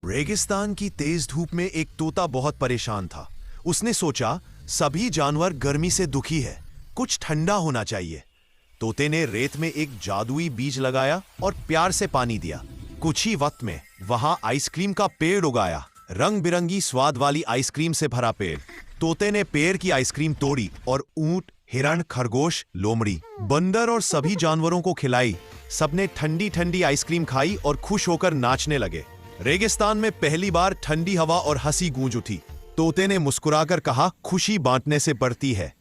रेगिस्तान की तेज धूप में एक तोता बहुत परेशान था। उसने सोचा, सभी जानवर गर्मी से दुखी है, कुछ ठंडा होना चाहिए। तोते ने रेत में एक जादुई बीज लगाया और प्यार से पानी दिया। कुछ ही वक्त में वहां आइसक्रीम का पेड़ उगाया। रंग बिरंगी स्वाद वाली आइसक्रीम से भरा पेड़। तोते ने पेड़ की आइसक्रीम तोड़ी और ऊंट, हिरण, खरगोश, लोमड़ी, बंदर और सभी जानवरों को खिलाई। सबने ठंडी ठंडी आइसक्रीम खाई और खुश होकर नाचने लगे। रेगिस्तान में पहली बार ठंडी हवा और हंसी गूंज उठी। तोते ने मुस्कुराकर कहा, खुशी बांटने से बढ़ती है।